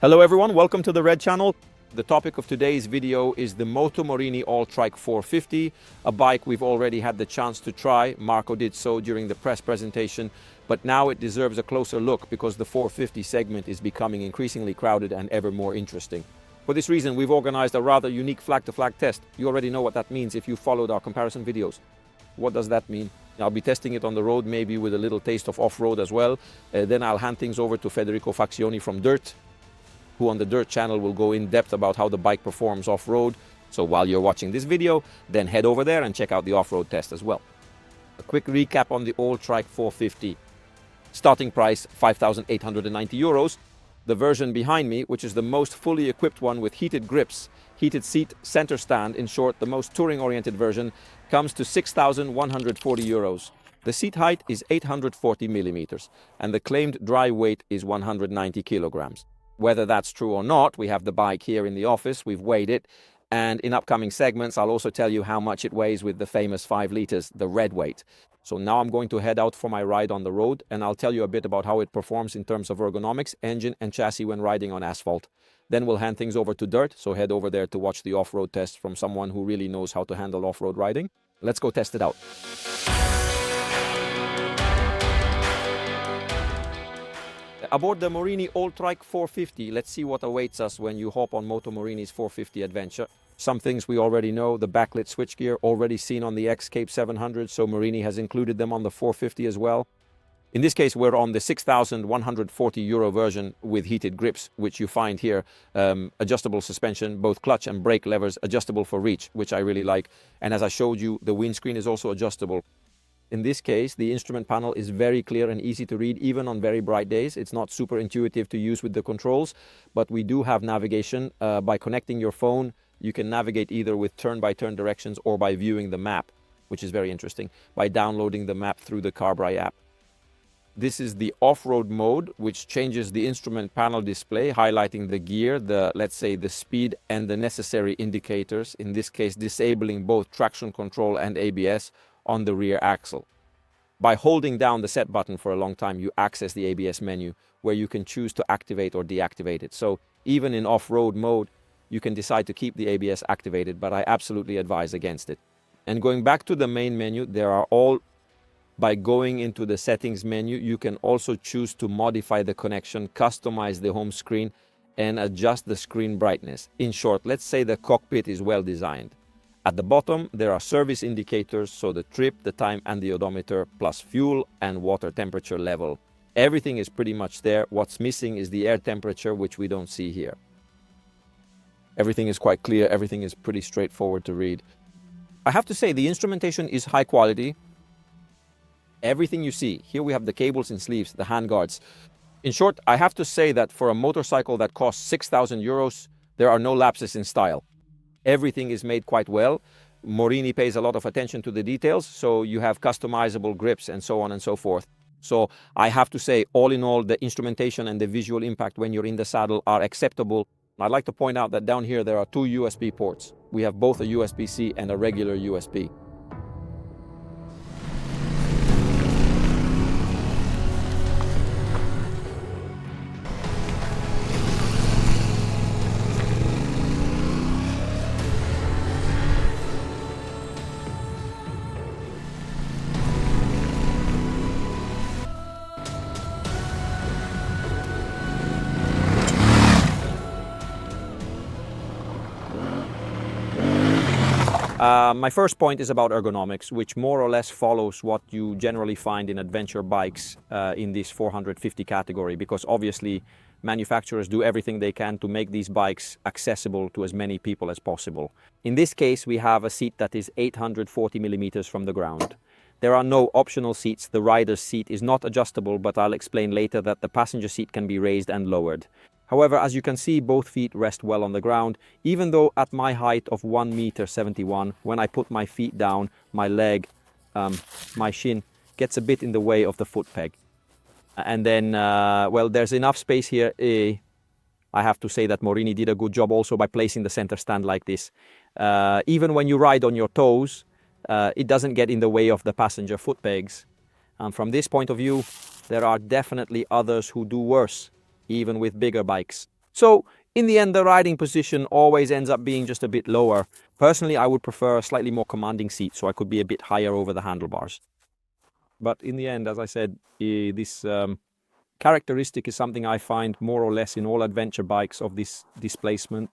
Hello everyone, welcome to the Red Channel. The topic of today's video is the Moto Morini AllTrhike 450, a bike we've already had the chance to try. Marco did so during the press presentation, but now it deserves a closer look because the 450 segment is becoming increasingly crowded and ever more interesting. For this reason, we've organized a rather unique flag-to-flag test. You already know what that means if you followed our comparison videos. What does that mean? I'll be testing it on the road, maybe with a little taste of off-road as well. Then I'll hand things over to Federico Faccioni from Dirt, who on the Dirt channel will go in depth about how the bike performs off-road. So while you're watching this video, then head over there and check out the off-road test as well. A quick recap on the AllTrhike 450. Starting price, €5,890. The version behind me, which is the most fully equipped one with heated grips, heated seat, center stand, in short, the most touring-oriented version, comes to €6,140. The seat height is 840 millimeters, and the claimed dry weight is 190 kilograms. Whether that's true or not, we have the bike here in the office, we've weighed it, and in upcoming segments I'll also tell you how much it weighs with the famous 5 liters, the red weight. So now I'm going to head out for my ride on the road, and I'll tell you a bit about how it performs in terms of ergonomics, engine and chassis when riding on asphalt. Then we'll hand things over to Dirt, so head over there to watch the off-road test from someone who really knows how to handle off-road riding. Let's go test it out. Aboard the Morini AllTrhike 450, let's see what awaits us when you hop on Moto Morini's 450 Adventure. Some things we already know, the backlit switchgear already seen on the Escape 700, so Morini has included them on the 450 as well. In this case, we're on the €6,140 version with heated grips, which you find here. Adjustable suspension, both clutch and brake levers, adjustable for reach, which I really like. And as I showed you, the windscreen is also adjustable. In this case, the instrument panel is very clear and easy to read, even on very bright days. It's not super intuitive to use with the controls, but we do have navigation. By connecting your phone, you can navigate either with turn-by-turn directions or by viewing the map, which is very interesting, by downloading the map through the CarBrite app. This is the off-road mode, which changes the instrument panel display, highlighting the gear, let's say the speed and the necessary indicators, in this case disabling both traction control and ABS on the rear axle. By holding down the set button for a long time, you access the ABS menu, where you can choose to activate or deactivate it. So even in off-road mode, you can decide to keep the ABS activated, but I absolutely advise against it. And going back to the main menu, by going into the settings menu, you can also choose to modify the connection, customize the home screen, and adjust the screen brightness. In short, let's say the cockpit is well designed. At the bottom, there are service indicators, so the trip, the time, and the odometer, plus fuel and water temperature level. Everything is pretty much there. What's missing is the air temperature, which we don't see here. Everything is quite clear. Everything is pretty straightforward to read. I have to say, the instrumentation is high quality. Everything you see, here we have the cables and sleeves, the handguards. In short, I have to say that for a motorcycle that costs €6,000, there are no lapses in style. Everything is made quite well. Morini pays a lot of attention to the details, so you have customizable grips and so on and so forth. So I have to say, all in all, the instrumentation and the visual impact when you're in the saddle are acceptable. I'd like to point out that down here there are 2 USB ports. We have both a USB-C and a regular USB. My first point is about ergonomics, which more or less follows what you generally find in adventure bikes in this 450 category, because obviously manufacturers do everything they can to make these bikes accessible to as many people as possible. In this case, we have a seat that is 840 millimeters from the ground. There are no optional seats. The rider's seat is not adjustable, but I'll explain later that the passenger seat can be raised and lowered. However, as you can see, both feet rest well on the ground, even though at my height of 1.71 m, when I put my feet down, my leg, my shin gets a bit in the way of the foot peg. And then, well, there's enough space here. I have to say that Morini did a good job also by placing the center stand like this. Even when you ride on your toes, it doesn't get in the way of the passenger foot pegs. And from this point of view, there are definitely others who do worse, even with bigger bikes. So in the end, the riding position always ends up being just a bit lower. Personally, I would prefer a slightly more commanding seat, so I could be a bit higher over the handlebars. But in the end, as I said, this characteristic is something I find more or less in all adventure bikes of this displacement.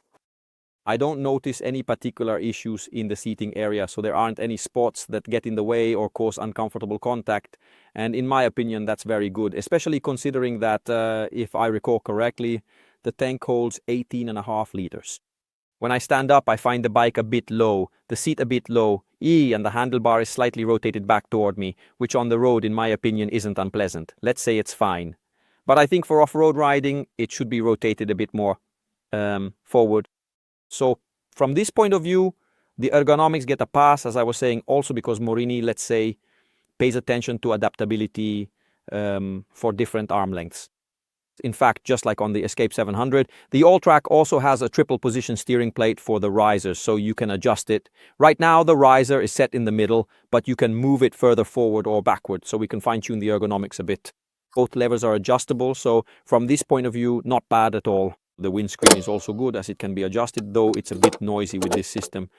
I don't notice any particular issues in the seating area, so there aren't any spots that get in the way or cause uncomfortable contact. And in my opinion, that's very good, especially considering that, if I recall correctly, the tank holds 18.5 liters. When I stand up, I find the bike a bit low, the seat a bit low, and the handlebar is slightly rotated back toward me, which on the road, in my opinion, isn't unpleasant. Let's say it's fine. But I think for off-road riding, it should be rotated a bit more forward. So from this point of view, the ergonomics get a pass, as I was saying, also because Morini, let's say, pays attention to adaptability for different arm lengths. In fact, just like on the Escape 700, the AllTrhike also has a triple position steering plate for the risers, so you can adjust it. Right now, the riser is set in the middle, but you can move it further forward or backward, so we can fine-tune the ergonomics a bit. Both levers are adjustable, so from this point of view, not bad at all. The windscreen is also good as it can be adjusted, though it's a bit noisy with this system.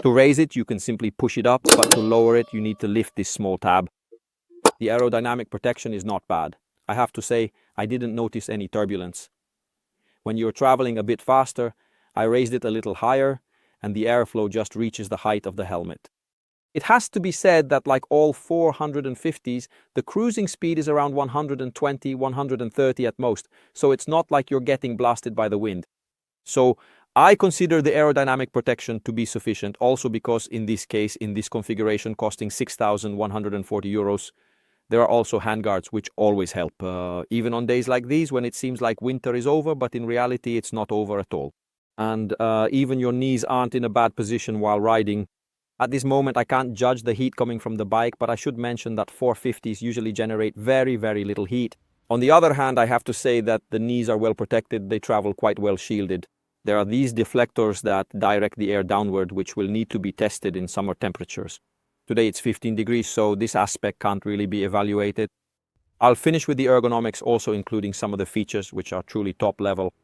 To raise it, you can simply push it up, but to lower it, you need to lift this small tab. The aerodynamic protection is not bad. I have to say, I didn't notice any turbulence. When you're traveling a bit faster, I raised it a little higher, and the airflow just reaches the height of the helmet. It has to be said that like all 450s, the cruising speed is around 120, 130 at most, so it's not like you're getting blasted by the wind. So I consider the aerodynamic protection to be sufficient, also because in this case, in this configuration costing 6,140 euros, there are also handguards which always help, even on days like these when it seems like winter is over, but in reality it's not over at all. And even your knees aren't in a bad position while riding. At this moment, I can't judge the heat coming from the bike, but I should mention that 450s usually generate very, very little heat. On the other hand, I have to say that the knees are well protected, they travel quite well shielded. There are these deflectors that direct the air downward, which will need to be tested in summer temperatures. Today it's 15 degrees, so this aspect can't really be evaluated. I'll finish with the ergonomics, also including some of the features which are truly top level.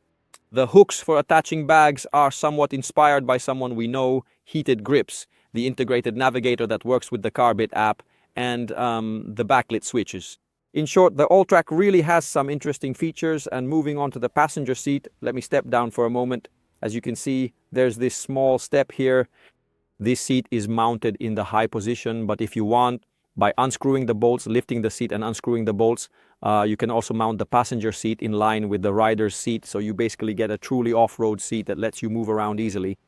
The hooks for attaching bags are somewhat inspired by someone we know, heated grips, the integrated navigator that works with the Carbit app, and the backlit switches. In short, the AllTrhike really has some interesting features, and moving on to the passenger seat, let me step down for a moment. As you can see, there's this small step here. This seat is mounted in the high position, but if you want, by unscrewing the bolts, lifting the seat and unscrewing the bolts, you can also mount the passenger seat in line with the rider's seat, so you basically get a truly off-road seat that lets you move around easily.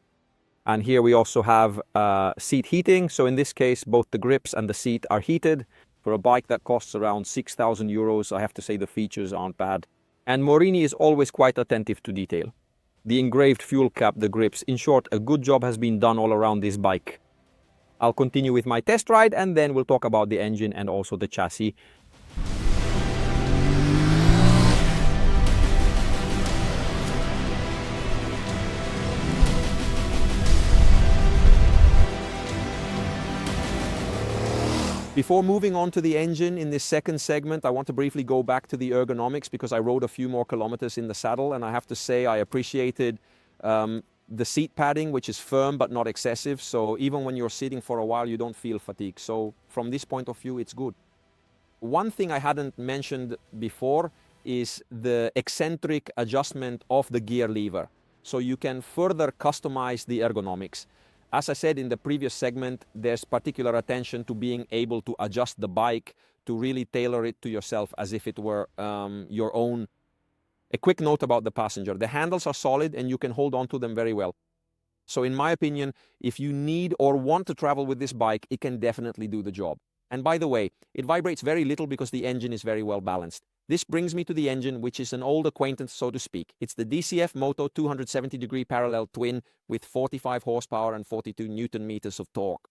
And here we also have seat heating, so in this case both the grips and the seat are heated. For a bike that costs around 6,000 euros, I have to say the features aren't bad. And Morini is always quite attentive to detail. The engraved fuel cap, the grips, in short, a good job has been done all around this bike. I'll continue with my test ride and then we'll talk about the engine and also the chassis. Before moving on to the engine in this second segment, I want to briefly go back to the ergonomics because I rode a few more kilometers in the saddle, and I have to say I appreciated the seat padding, which is firm but not excessive, so even when you're sitting for a while you don't feel fatigue. So from this point of view, it's good. One thing I hadn't mentioned before is the eccentric adjustment of the gear lever, so you can further customize the ergonomics. As I said in the previous segment, there's particular attention to being able to adjust the bike to really tailor it to yourself as if it were your own. A quick note about the passenger. The handles are solid and you can hold on to them very well. So in my opinion, if you need or want to travel with this bike, it can definitely do the job. And by the way, it vibrates very little because the engine is very well balanced. This brings me to the engine, which is an old acquaintance, so to speak. It's the DCF Moto 270-degree parallel twin with 45 horsepower and 42 Newton meters of torque.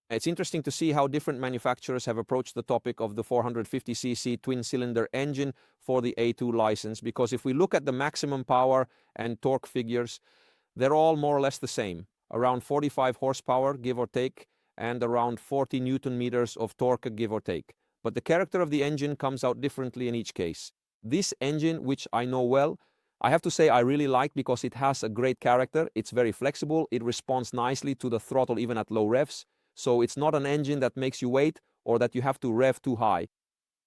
It's interesting to see how different manufacturers have approached the topic of the 450cc twin-cylinder engine for the A2 license, because if we look at the maximum power and torque figures, they're all more or less the same, around 45 horsepower, give or take, and around 40 Newton meters of torque, give or take. But the character of the engine comes out differently in each case. This engine, which I know well, I have to say I really like because it has a great character. It's very flexible. It responds nicely to the throttle even at low revs. So it's not an engine that makes you wait or that you have to rev too high.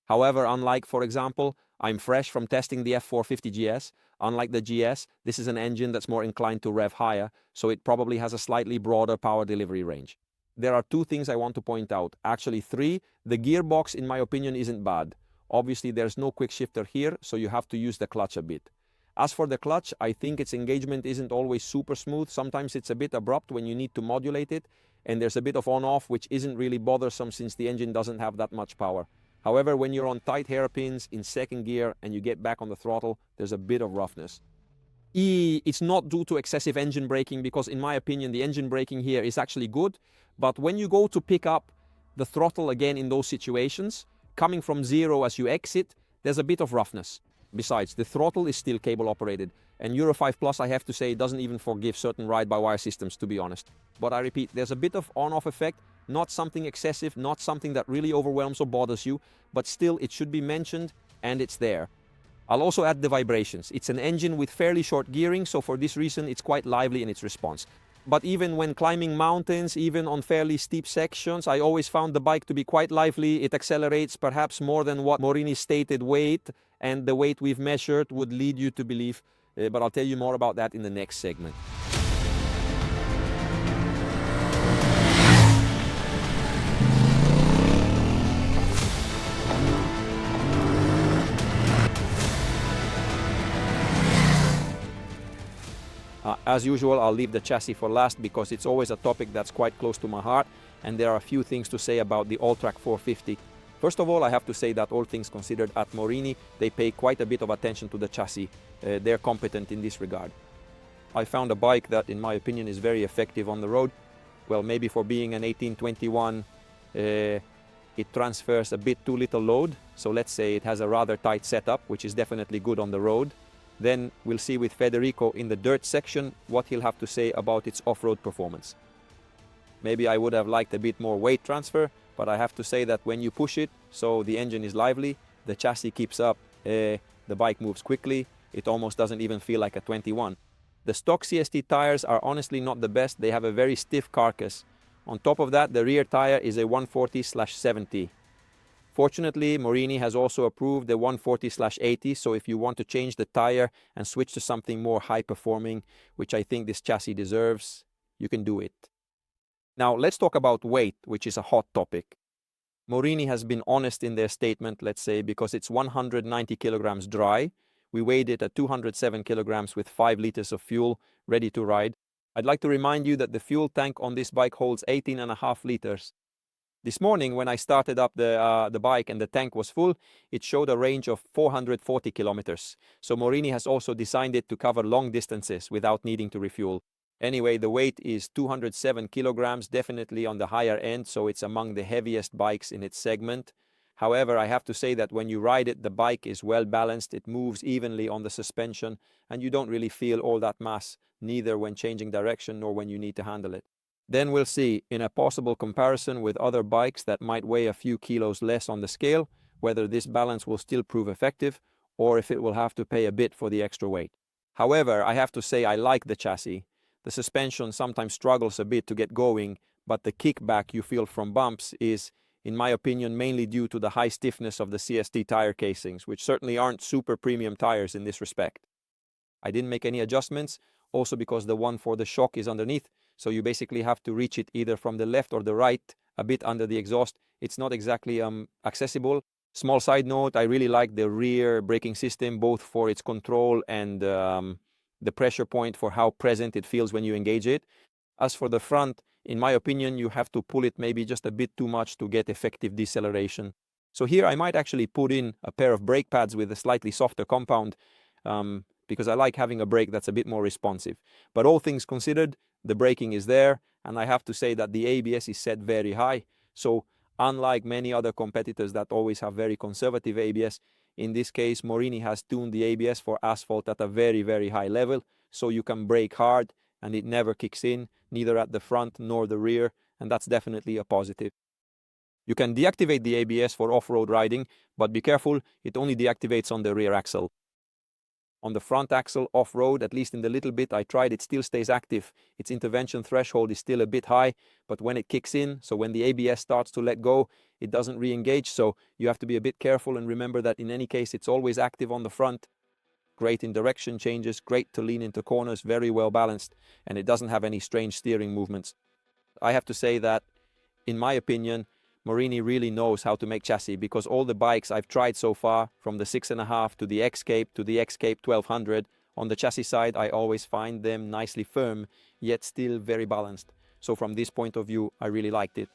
However, unlike, for example, I'm fresh from testing the F450 GS. Unlike the GS, this is an engine that's more inclined to rev higher, so it probably has a slightly broader power delivery range. There are two things I want to point out. Actually, three. The gearbox, in my opinion, isn't bad. Obviously, there's no quick shifter here, so you have to use the clutch a bit. As for the clutch, I think its engagement isn't always super smooth. Sometimes it's a bit abrupt when you need to modulate it, and there's a bit of on-off, which isn't really bothersome since the engine doesn't have that much power. However, when you're on tight hairpins in second gear and you get back on the throttle, there's a bit of roughness. It's not due to excessive engine braking because, in my opinion, the engine braking here is actually good. But when you go to pick up the throttle again in those situations, coming from zero as you exit, there's a bit of roughness. Besides, the throttle is still cable operated. And Euro 5 Plus, I have to say, doesn't even forgive certain ride-by-wire systems, to be honest. But I repeat, there's a bit of on-off effect, not something excessive, not something that really overwhelms or bothers you, but still it should be mentioned, and it's there. I'll also add the vibrations. It's an engine with fairly short gearing, so for this reason it's quite lively in its response. But even when climbing mountains, even on fairly steep sections, I always found the bike to be quite lively. It accelerates perhaps more than what Morini's stated weight and the weight we've measured would lead you to believe. But I'll tell you more about that in the next segment. As usual, I'll leave the chassis for last because it's always a topic that's quite close to my heart, and there are a few things to say about the AllTrhike 450. First of all, I have to say that all things considered at Morini, they pay quite a bit of attention to the chassis. They're competent in this regard. I found a bike that, in my opinion, is very effective on the road. Well, maybe for being an 1821, it transfers a bit too little load. So let's say it has a rather tight setup, which is definitely good on the road. Then we'll see with Federico in the dirt section what he'll have to say about its off-road performance. Maybe I would have liked a bit more weight transfer, but I have to say that when you push it, so the engine is lively, the chassis keeps up, the bike moves quickly, it almost doesn't even feel like a 21. The stock CST tires are honestly not the best, they have a very stiff carcass. On top of that, the rear tire is a 140/70. Fortunately, Morini has also approved the 140/80, so if you want to change the tire and switch to something more high-performing, which I think this chassis deserves, you can do it. Now, let's talk about weight, which is a hot topic. Morini has been honest in their statement, let's say, because it's 190 kilograms dry. We weighed it at 207 kilograms with 5 liters of fuel, ready to ride. I'd like to remind you that the fuel tank on this bike holds 18.5 liters. This morning, when I started up the bike and the tank was full, it showed a range of 440 kilometers. So Morini has also designed it to cover long distances without needing to refuel. Anyway, the weight is 207 kilograms, definitely on the higher end, so it's among the heaviest bikes in its segment. However, I have to say that when you ride it, the bike is well balanced, it moves evenly on the suspension, and you don't really feel all that mass, neither when changing direction nor when you need to handle it. Then we'll see, in a possible comparison with other bikes that might weigh a few kilos less on the scale, whether this balance will still prove effective, or if it will have to pay a bit for the extra weight. However, I have to say I like the chassis. The suspension sometimes struggles a bit to get going, but the kickback you feel from bumps is, in my opinion, mainly due to the high stiffness of the CST tire casings, which certainly aren't super premium tires in this respect. I didn't make any adjustments, also because the one for the shock is underneath, so you basically have to reach it either from the left or the right, a bit under the exhaust. It's not exactly accessible. Small side note, I really like the rear braking system, both for its control and the pressure point for how present it feels when you engage it. As for the front, in my opinion, you have to pull it maybe just a bit too much to get effective deceleration. So here I might actually put in a pair of brake pads with a slightly softer compound, because I like having a brake that's a bit more responsive. But all things considered, the braking is there, and I have to say that the ABS is set very high. So unlike many other competitors that always have very conservative ABS, in this case Morini has tuned the ABS for asphalt at a very, very high level, so you can brake hard and it never kicks in, neither at the front nor the rear, and that's definitely a positive. You can deactivate the ABS for off-road riding, but be careful, it only deactivates on the rear axle. On the front axle, off-road, at least in the little bit I tried, it still stays active. Its intervention threshold is still a bit high, but when it kicks in, so when the ABS starts to let go, it doesn't re-engage, so you have to be a bit careful and remember that in any case, it's always active on the front. Great in direction changes, great to lean into corners, very well balanced, and it doesn't have any strange steering movements. I have to say that, in my opinion, Morini really knows how to make chassis, because all the bikes I've tried so far, from the 6.5 to the X-Cape to the X-Cape 1200, on the chassis side I always find them nicely firm, yet still very balanced. So from this point of view, I really liked it.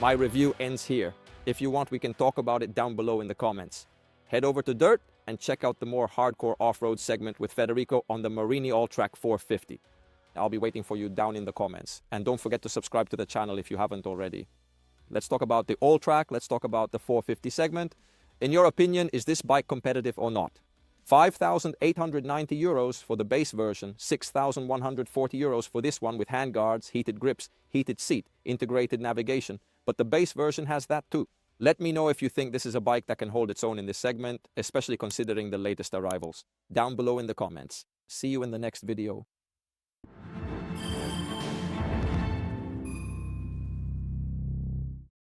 My review ends here. If you want, we can talk about it down below in the comments. Head over to Dirt and check out the more hardcore off-road segment with Federico on the Morini AllTrhike 450. I'll be waiting for you down in the comments. And don't forget to subscribe to the channel if you haven't already. Let's talk about the AllTrhike, let's talk about the 450 segment. In your opinion, is this bike competitive or not? 5,890 euros for the base version, 6,140 euros for this one with handguards, heated grips, heated seat, integrated navigation. But the base version has that too. Let me know if you think this is a bike that can hold its own in this segment, especially considering the latest arrivals. Down below in the comments. See you in the next video.